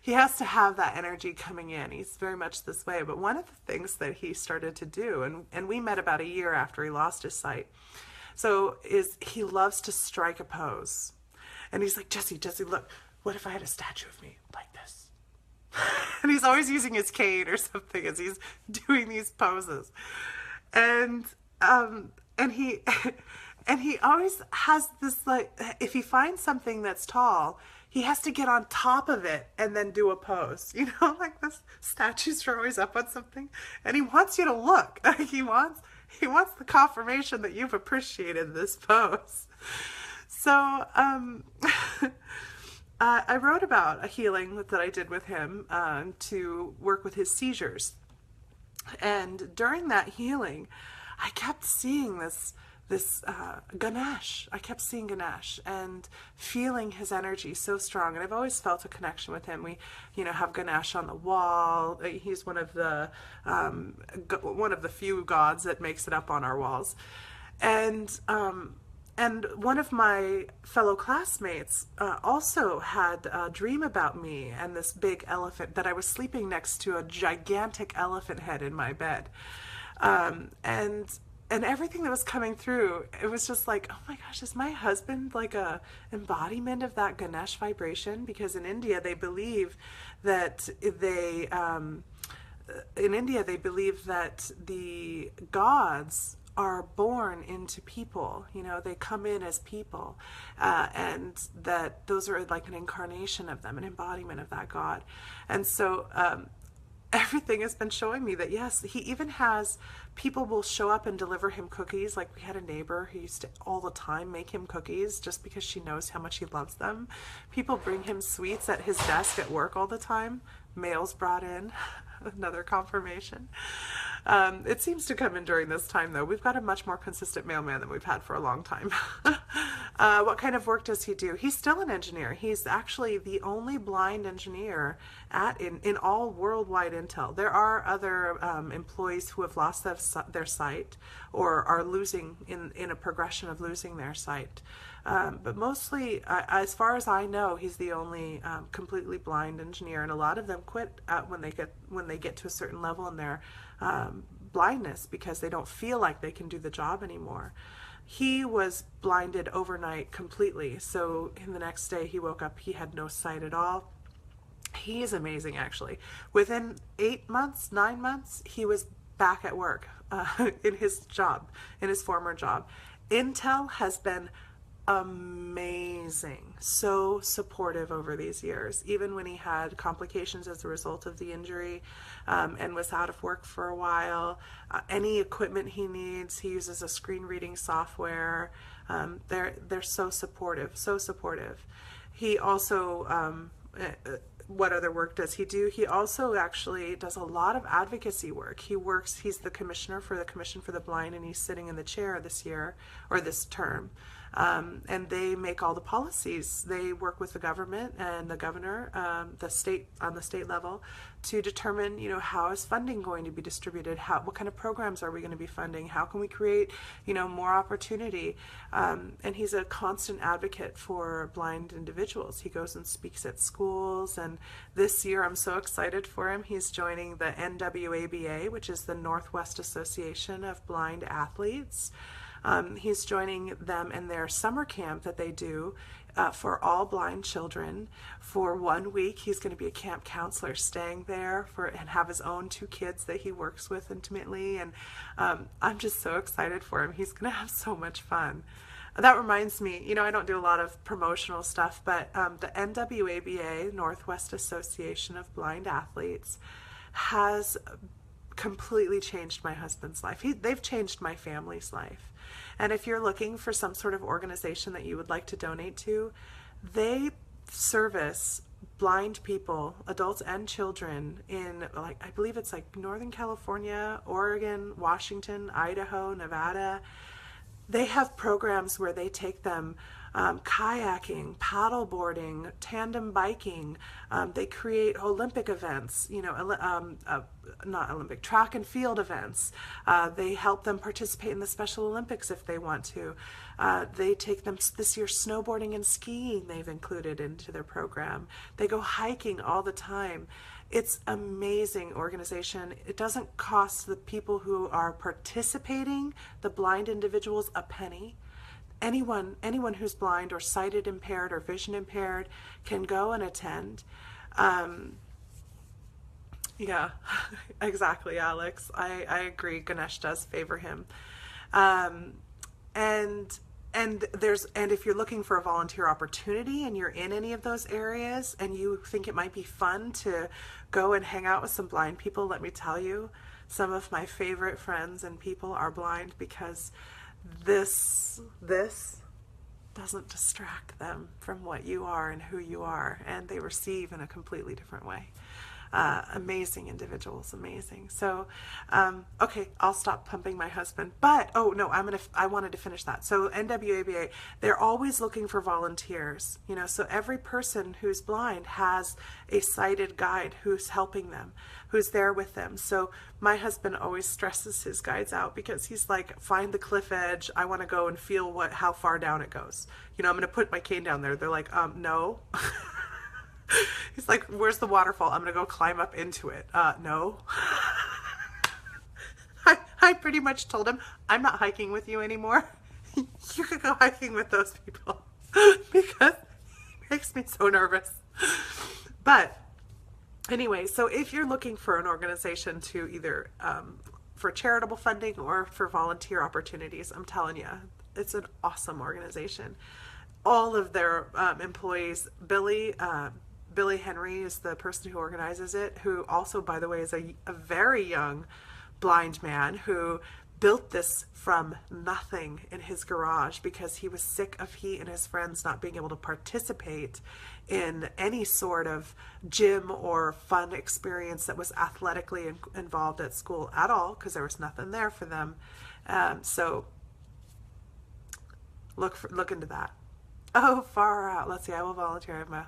S1: he has to have that energy coming in. He's very much this way. But one of the things that he started to do, and we met about a year after he lost his sight, so is he loves to strike a pose. And he's like, Jesse, look, what if I had a statue of me like this? And he's always using his cane or something as he's doing these poses. And he and he always has this, like, if he finds something that's tall, he has to get on top of it and then do a pose. Like this statues are always up on something, and he wants you to look. Like he wants the confirmation that you've appreciated this pose. So I wrote about a healing that I did with him to work with his seizures. And during that healing, I kept seeing this Ganesh. I kept seeing Ganesh and feeling his energy so strong. And I've always felt a connection with him. We, have Ganesh on the wall. He's one of the few gods that makes it up on our walls. And one of my fellow classmates also had a dream about me and this big elephant, that I was sleeping next to a gigantic elephant head in my bed. And everything that was coming through, it was just like, oh my gosh, is my husband like a embodiment of that Ganesh vibration? Because in India, they believe that the gods are born into people. They come in as people, and that those are like an incarnation of them, an embodiment of that God. And so everything has been showing me that yes, he even has people will show up and deliver him cookies. Like we had a neighbor who used to all the time make him cookies just because she knows how much he loves them. People bring him sweets at his desk at work all the time. Mail's brought in. Another confirmation. It seems to come in during this time, though. We've got a much more consistent mailman than we've had for a long time. What kind of work does he do? He's still an engineer. He's actually the only blind engineer in all worldwide intel. There are other employees who have lost their sight or are losing in a progression of losing their sight. But mostly, as far as I know, he's the only completely blind engineer, and a lot of them quit when they get to a certain level in their blindness because they don't feel like they can do the job anymore. He was blinded overnight completely, so in the next day he woke up, he had no sight at all. He is amazing, actually. Within 9 months, he was back at work in his former job. Intel has been amazing, so supportive over these years, even when he had complications as a result of the injury and was out of work for a while. Any equipment he needs, he uses a screen reading software. They're so supportive. He also what other work does he do? He also actually does a lot of advocacy work. He's the commissioner for the Commission for the Blind, and he's sitting in the chair this year, or this term. and they make all the policies. They work with the government and the governor, the state, on the state level, to determine, how is funding going to be distributed? What kind of programs are we going to be funding? How can we create, more opportunity? And he's a constant advocate for blind individuals. He goes and speaks at schools, and this year I'm so excited for him. He's joining the NWABA, which is the Northwest Association of Blind Athletes. He's joining them in their summer camp that they do for all blind children. For 1 week, he's going to be a camp counselor staying there and have his own 2 kids that he works with intimately. And I'm just so excited for him. He's going to have so much fun. That reminds me, I don't do a lot of promotional stuff, but the NWABA, Northwest Association of Blind Athletes, has completely changed my husband's life. They've changed my family's life. And if you're looking for some sort of organization that you would like to donate to, they service blind people, adults and children, in, I believe it's Northern California, Oregon, Washington, Idaho, Nevada. They have programs where they take them kayaking, paddleboarding, tandem biking. They create Olympic events, not Olympic, track and field events. They help them participate in the Special Olympics if they want to. They take them this year snowboarding and skiing, they've included into their program. They go hiking all the time. It's amazing organization. It doesn't cost the people who are participating, the blind individuals, a penny. Anyone who's blind or sighted impaired or vision impaired can go and attend. Yeah, exactly, Alex. I agree. Ganesh does favor him. And if you're looking for a volunteer opportunity and you're in any of those areas and you think it might be fun to go and hang out with some blind people, let me tell you, some of my favorite friends and people are blind, because this doesn't distract them from what you are and who you are, and they receive in a completely different way. Amazing individuals, amazing. So, okay, I'll stop pumping my husband. But I wanted to finish that. So NWABA, they're always looking for volunteers. So every person who's blind has a sighted guide who's helping them, who's there with them. So my husband always stresses his guides out, because he's like, find the cliff edge. I want to go and feel how far down it goes. I'm going to put my cane down there. They're like, no. He's like, where's the waterfall? I'm going to go climb up into it. No. I pretty much told him, I'm not hiking with you anymore. You could go hiking with those people, because it makes me so nervous. But anyway, so if you're looking for an organization to either for charitable funding or for volunteer opportunities, I'm telling you, it's an awesome organization. All of their employees, Billy Henry is the person who organizes it, who also, by the way, is a very young blind man who built this from nothing in his garage, because he was sick of he and his friends not being able to participate in any sort of gym or fun experience that was athletically involved at school at all, because there was nothing there for them. So look into that. Oh, far out. Let's see, I will volunteer. I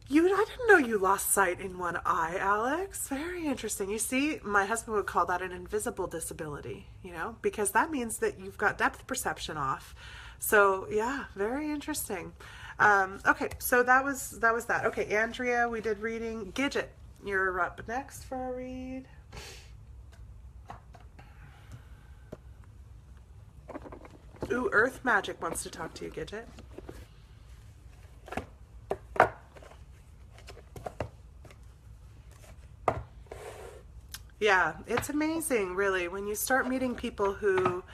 S1: didn't know you lost sight in one eye, Alex. Very interesting. You see, my husband would call that an invisible disability, because that means that you've got depth perception off. So yeah, very interesting. Okay, so that was that. Okay, Andrea, we did reading. Gidget, you're up next for a read. Ooh, Earth Magic wants to talk to you, Gidget. Yeah, it's amazing, really, when you start meeting people who,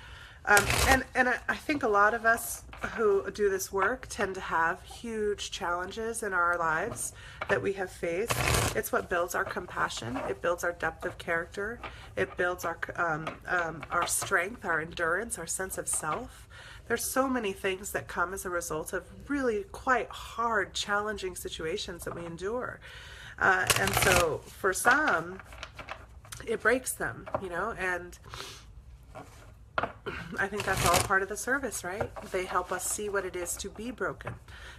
S1: and I think a lot of us who do this work tend to have huge challenges in our lives that we have faced. It's what builds our compassion. It builds our depth of character. It builds our strength, our endurance, our sense of self. There's so many things that come as a result of really quite hard, challenging situations that we endure. And so for some, it breaks them, and I think that's all part of the service, right? They help us see what it is to be broken.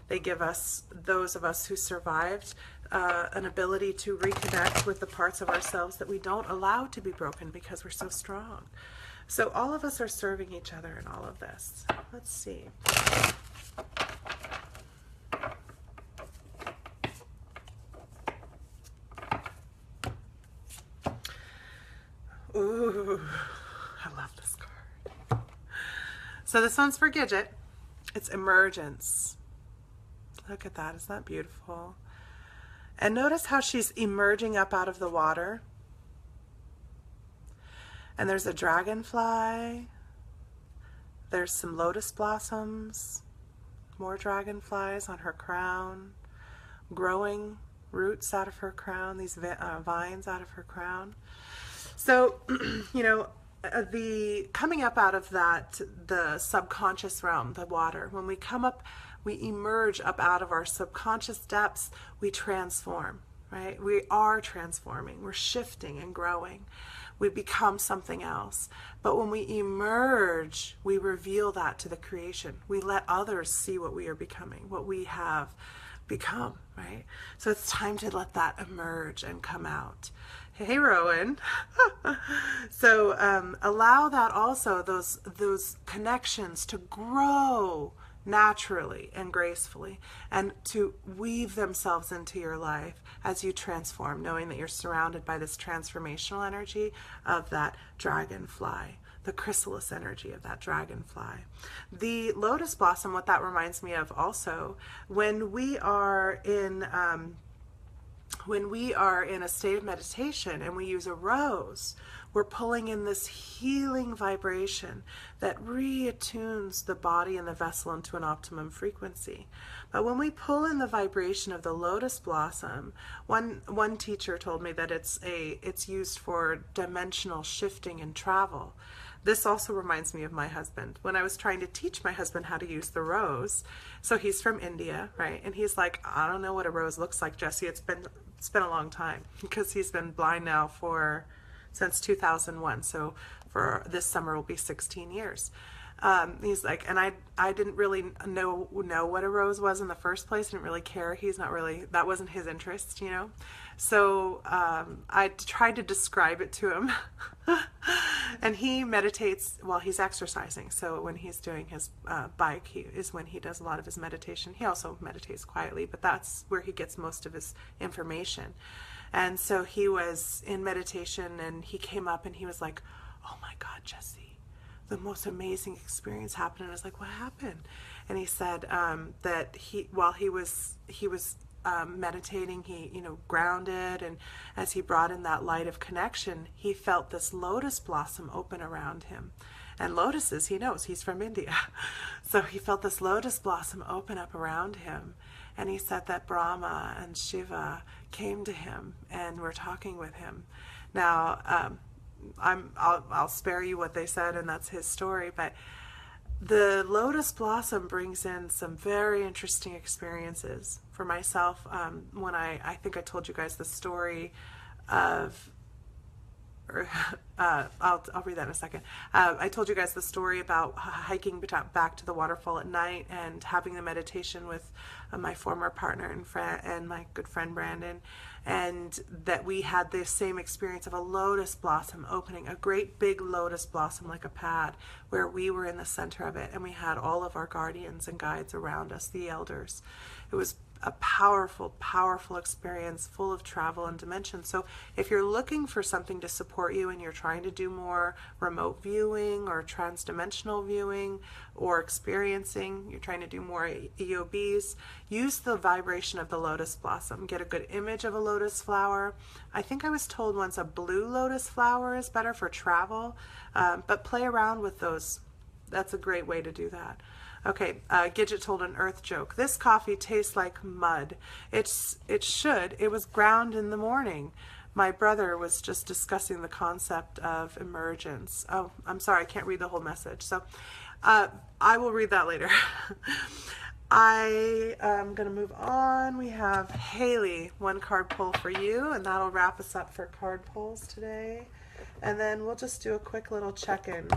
S1: They give us, those of us who survived, an ability to reconnect with the parts of ourselves that we don't allow to be broken because we're so strong. So all of us are serving each other in all of this. Let's see. Ooh, I love this card. So this one's for Gidget. It's emergence. Look at that. Isn't that beautiful? And notice how she's emerging up out of the water. And there's a dragonfly. There's some lotus blossoms. More dragonflies on her crown. Growing roots out of her crown. These vines out of her crown. So, you know, the coming up out of that, the subconscious realm, the water, when we come up, we emerge up out of our subconscious depths, we transform, right? We are transforming, we're shifting and growing. We become something else. But when we emerge, we reveal that to the creation. We let others see what we are becoming, what we have become, right? So it's time to let that emerge and come out. Hey, Rowan. So allow that also, those connections to grow naturally and gracefully and to weave themselves into your life as you transform, knowing that you're surrounded by this transformational energy of that dragonfly, the chrysalis energy of that dragonfly. The lotus blossom, what that reminds me of also, when we are in a state of meditation and we use a rose, we're pulling in this healing vibration that reattunes the body and the vessel into an optimum frequency. But when we pull in the vibration of the lotus blossom, one teacher told me that it's used for dimensional shifting and travel. This also reminds me of my husband. When I was trying to teach my husband how to use the rose, so he's from India, right? And he's like, I don't know what a rose looks like, Jesse. It's been a long time, because he's been blind now since 2001. So for this summer will be 16 years. He's like, and I didn't really know what a rose was in the first place. I didn't really care. That wasn't his interest, you know. So I tried to describe it to him. And he meditates while he's exercising. So when he's doing his bike, is when he does a lot of his meditation. He also meditates quietly, but that's where he gets most of his information. And so he was in meditation, and he came up and he was like, oh my God, Jesse, the most amazing experience happened. And I was like, what happened? And he said that while he was meditating, he, you know, grounded, and as he brought in that light of connection, he felt this lotus blossom open around him. And lotuses, he knows, he's from India. So he felt this lotus blossom open up around him. And he said that Brahma and Shiva came to him and were talking with him. Now, I'll spare you what they said, and that's his story, but the lotus blossom brings in some very interesting experiences for myself. When I think I told you guys the story of, I'll read that in a second. I told you guys the story about hiking back to the waterfall at night and having the meditation with my former partner and my good friend Brandon, and that we had the same experience of a lotus blossom opening, a great big lotus blossom like a pad, where we were in the center of it, and we had all of our guardians and guides around us, the elders. It was a powerful, powerful experience full of travel and dimension. So if you're looking for something to support you and you're trying to do more remote viewing or transdimensional viewing or experiencing, you're trying to do more EOBs, use the vibration of the lotus blossom. Get a good image of a lotus flower. I think I was told once a blue lotus flower is better for travel, but play around with those. That's a great way to do that. Okay, Gidget told an earth joke. This coffee tastes like mud. It should. It was ground in the morning. My brother was just discussing the concept of emergence. Oh, I'm sorry, I can't read the whole message. So I will read that later. I am going to move on. We have Haley, one card pull for you, and that'll wrap us up for card pulls today. And then we'll just do a quick little check-in.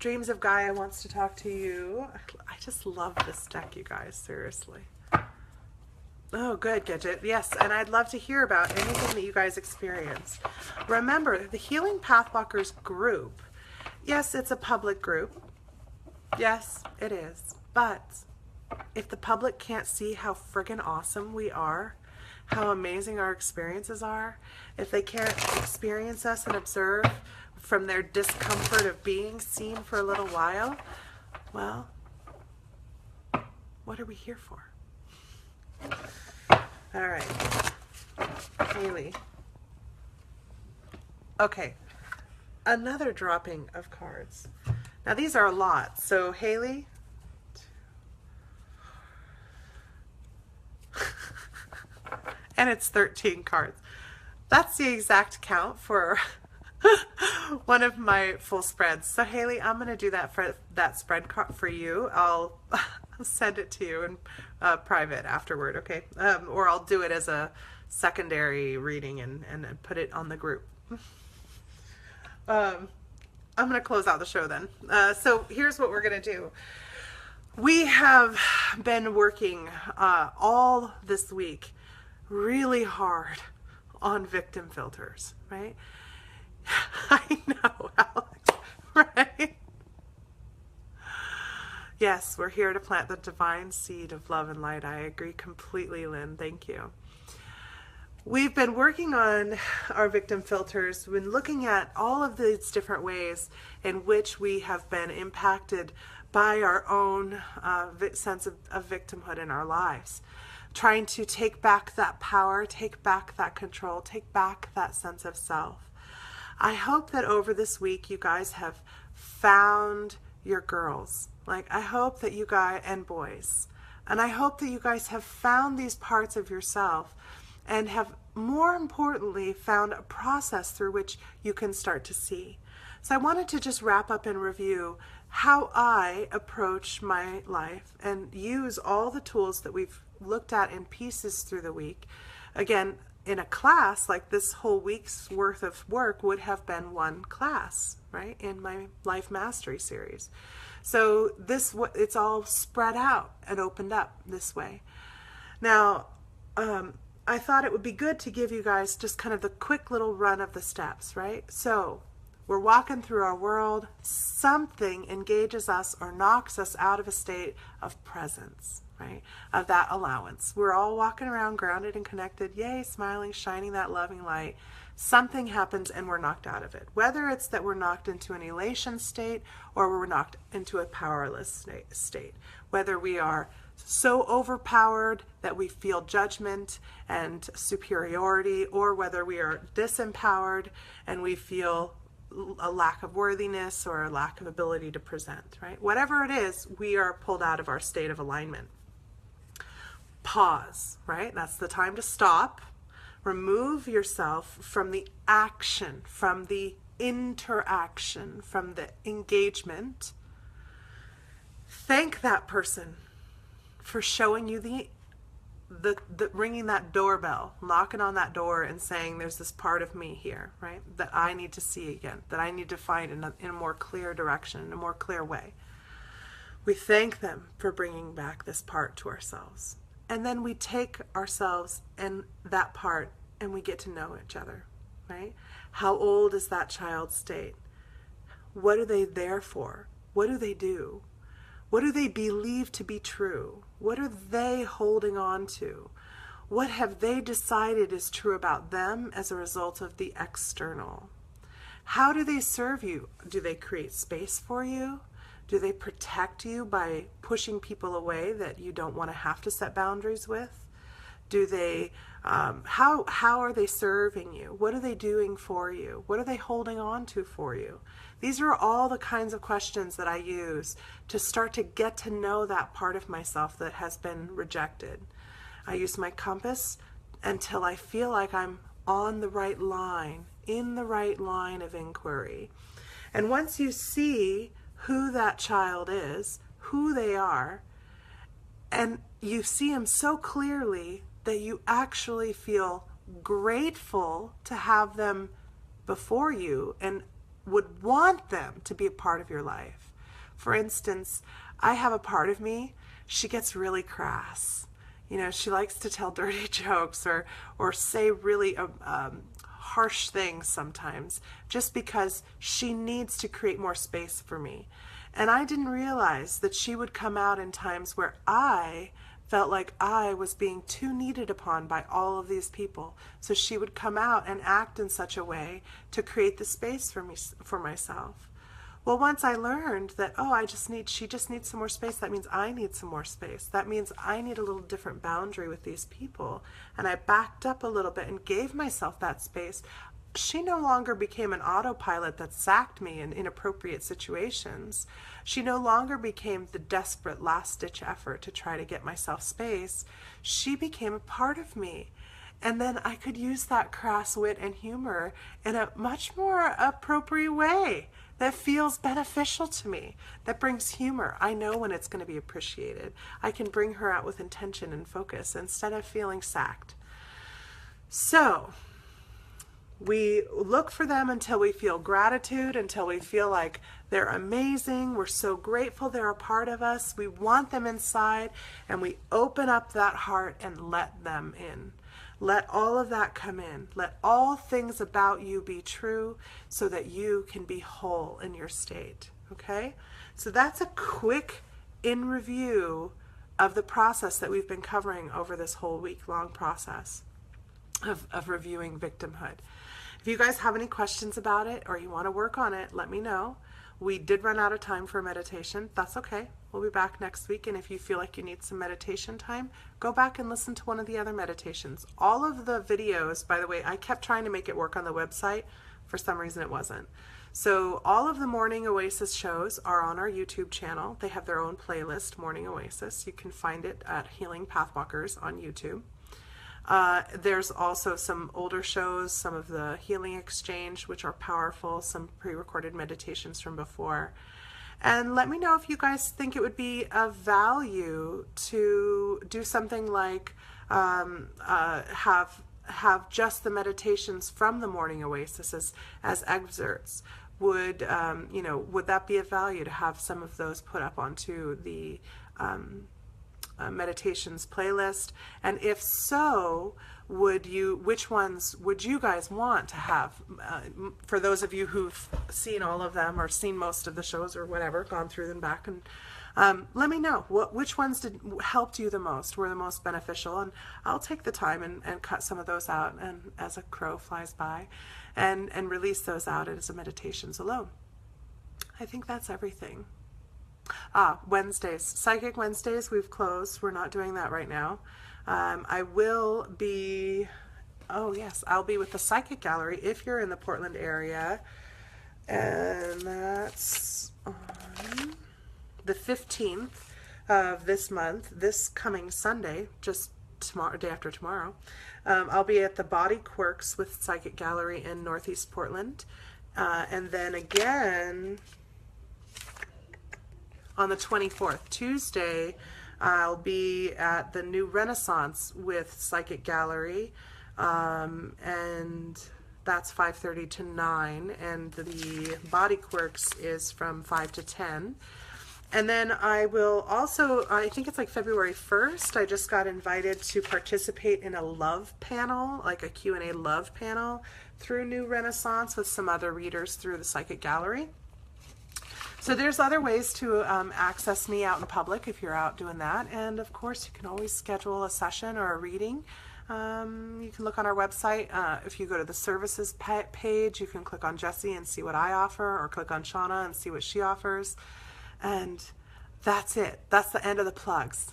S1: Dreams of Gaia wants to talk to you. I just love this deck, you guys, seriously. Oh, good, Gidget. Yes, and I'd love to hear about anything that you guys experience. Remember, the Healing Pathwalkers group, yes, it's a public group. Yes, it is. But if the public can't see how friggin' awesome we are, how amazing our experiences are, if they can't experience us and observe from their discomfort of being seen for a little while, well, what are we here for? All right, Haley. Okay, another dropping of cards. Now these are a lot, so Haley, and it's 13 cards. That's the exact count for one of my full spreads. So Haley, I'm going to do that for that spread card for you. I'll send it to you in private afterward, okay? Or I'll do it as a secondary reading and put it on the group. I'm going to close out the show then. So here's what we're going to do. We have been working all this week really hard on victim filters, right? I know, Alex, right? Yes, we're here to plant the divine seed of love and light. I agree completely, Lynn. Thank you. We've been working on our victim filters, been looking at all of these different ways in which we have been impacted by our own sense of victimhood in our lives. Trying to take back that power, take back that control, take back that sense of self. I hope that over this week you guys have found your girls. Like, I hope that you guys, and boys, and I hope that you guys have found these parts of yourself and have, more importantly, found a process through which you can start to see. So I wanted to just wrap up and review how I approach my life and use all the tools that we've looked at in pieces through the week. Again, in a class, like this whole week's worth of work would have been one class, right, in my Life Mastery series. So it's all spread out and opened up this way. Now, I thought it would be good to give you guys just kind of the quick little run of the steps, right? So we're walking through our world, something engages us or knocks us out of a state of presence, right? Of that allowance. We're all walking around grounded and connected, yay, smiling, shining that loving light. Something happens and we're knocked out of it. Whether it's that we're knocked into an elation state or we're knocked into a powerless state. Whether we are so overpowered that we feel judgment and superiority, or whether we are disempowered and we feel a lack of worthiness or a lack of ability to present, right? Whatever it is, we are pulled out of our state of alignment. Pause, right? That's the time to stop. Remove yourself from the action, from the interaction, from the engagement. Thank that person for showing you the ringing that doorbell, knocking on that door and saying there's this part of me here, right, that I need to see again, that I need to find in a more clear direction, in a more clear way. We thank them for bringing back this part to ourselves. And then we take ourselves and that part and we get to know each other, right? How old is that child's state? What are they there for? What do they do? What do they believe to be true? What are they holding on to? What have they decided is true about them as a result of the external? How do they serve you? Do they create space for you? Do they protect you by pushing people away that you don't want to have to set boundaries with? Do they, how are they serving you? What are they doing for you? What are they holding on to for you? These are all the kinds of questions that I use to start to get to know that part of myself that has been rejected. I use my compass until I feel like I'm on the right line, in the right line of inquiry. And once you see who that child is, who they are, and you see them so clearly that you actually feel grateful to have them before you and would want them to be a part of your life. For instance, I have a part of me, she gets really crass. You know, she likes to tell dirty jokes or say really harsh things sometimes, just because she needs to create more space for me. And I didn't realize that she would come out in times where I felt like I was being too needed upon by all of these people. So she would come out and act in such a way to create the space for me, for myself. Well, once I learned that, oh, she just needs some more space, that means I need some more space. That means I need a little different boundary with these people. And I backed up a little bit and gave myself that space. She no longer became an autopilot that sacked me in inappropriate situations. She no longer became the desperate last-ditch effort to try to get myself space. She became a part of me. And then I could use that crass wit and humor in a much more appropriate way that feels beneficial to me, that brings humor. I know when it's going to be appreciated. I can bring her out with intention and focus instead of feeling sacked. So we look for them until we feel gratitude, until we feel like they're amazing. We're so grateful they're a part of us. We want them inside, and we open up that heart and let them in. Let all of that come in. Let all things about you be true so that you can be whole in your state. Okay? So that's a quick in review of the process that we've been covering over this whole week-long process of reviewing victimhood. If you guys have any questions about it or you want to work on it, let me know. We did run out of time for meditation. That's okay. We'll be back next week. And if you feel like you need some meditation time, go back and listen to one of the other meditations. All of the videos, by the way, I kept trying to make it work on the website. For some reason it wasn't. So all of the Morning Oasis shows are on our YouTube channel. They have their own playlist, Morning Oasis. You can find it at Healing Pathwalkers on YouTube. There's also some older shows, some of the Healing Exchange, which are powerful, some pre-recorded meditations from before. And let me know if you guys think it would be of value to do something like have just the meditations from the Morning Oasis as excerpts. Would would that be of value to have some of those put up onto the meditations playlist? And if so, which ones would you guys want to have? For those of you who've seen all of them or seen most of the shows or whatever, gone through them back, and let me know which ones helped you the most, were the most beneficial, and I'll take the time and cut some of those out, and as a crow flies by, and release those out as a meditations alone. I think that's everything. Wednesdays. Psychic Wednesdays, we've closed. We're not doing that right now. I will be, I'll be with the Psychic Gallery if you're in the Portland area. And that's on the 15th of this month, this coming Sunday, just tomorrow, day after tomorrow. I'll be at the Body Quirks with Psychic Gallery in Northeast Portland. And then again, on the 24th, Tuesday, I'll be at the New Renaissance with Psychic Gallery, and that's 5:30 to 9, and the Body Quirks is from 5 to 10. And then I will also, I think it's like February 1st, I just got invited to participate in a love panel, like a Q&A love panel through New Renaissance with some other readers through the Psychic Gallery. So there's other ways to access me out in public if you're out doing that. And of course, you can always schedule a session or a reading. You can look on our website. If you go to the services page, you can click on Jessie and see what I offer, or click on Shauna and see what she offers. And that's it. That's the end of the plugs.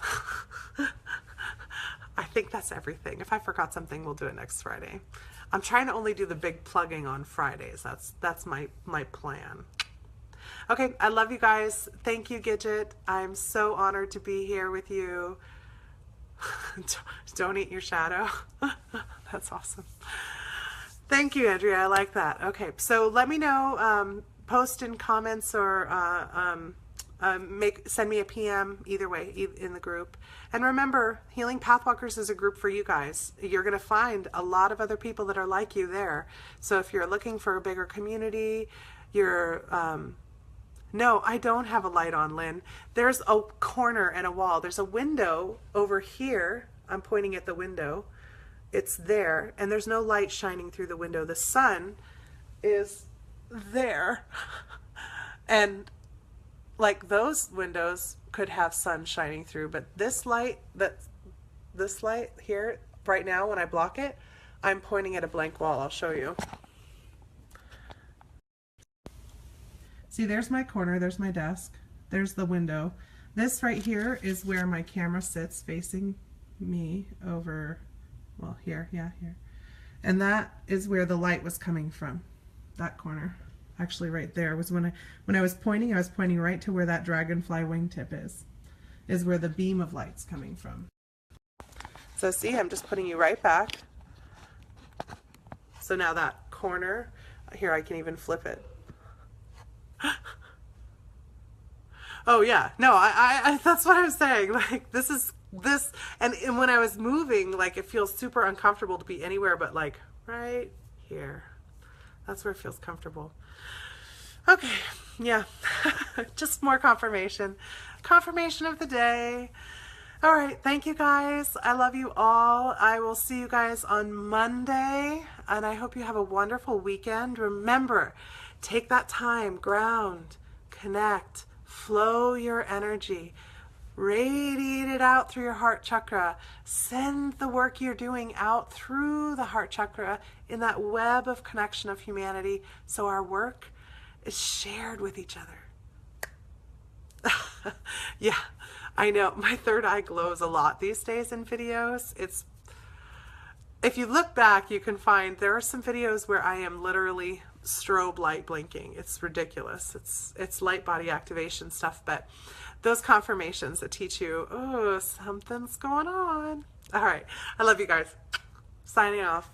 S1: I think that's everything. If I forgot something, we'll do it next Friday. I'm trying to only do the big plugging on Fridays. That's my plan. Okay, I love you guys. Thank you, Gidget. I'm so honored to be here with you. Don't eat your shadow. That's awesome. Thank you, Andrea. I like that. Okay, so let me know. Post in comments or send me a PM, either way, in the group. And remember, Healing Pathwalkers is a group for you guys. You're going to find a lot of other people that are like you there. So if you're looking for a bigger community, you're No, I don't have a light on, Lynn. There's a corner and a wall. There's a window over here. I'm pointing at the window. It's there, and there's no light shining through the window. The sun is there. And like those windows could have sun shining through, but this light here right now, when I block it, I'm pointing at a blank wall. I'll show you. See, there's my corner, there's my desk, there's the window. This right here is where my camera sits facing me over, well, here, yeah, here. And that is where the light was coming from, that corner. Actually right there was when I was pointing right to where that dragonfly wingtip is where the beam of light's coming from. So see, I'm just putting you right back. So now that corner, here I can even flip it. Oh yeah, no, I that's what I'm saying. Like this, and when I was moving, like it feels super uncomfortable to be anywhere but like right here. That's where it feels comfortable. Okay, yeah, just more confirmation of the day. All right, thank you guys. I love you all. I will see you guys on Monday, and I hope you have a wonderful weekend. Remember, take that time, ground, connect, flow your energy, radiate it out through your heart chakra. Send the work you're doing out through the heart chakra in that web of connection of humanity so our work is shared with each other. Yeah, I know my third eye glows a lot these days in videos. If you look back, you can find there are some videos where I am literally strobe light blinking. It's ridiculous. It's light body activation stuff, but those confirmations that teach you, oh, something's going on. All right, I love you guys. Signing off.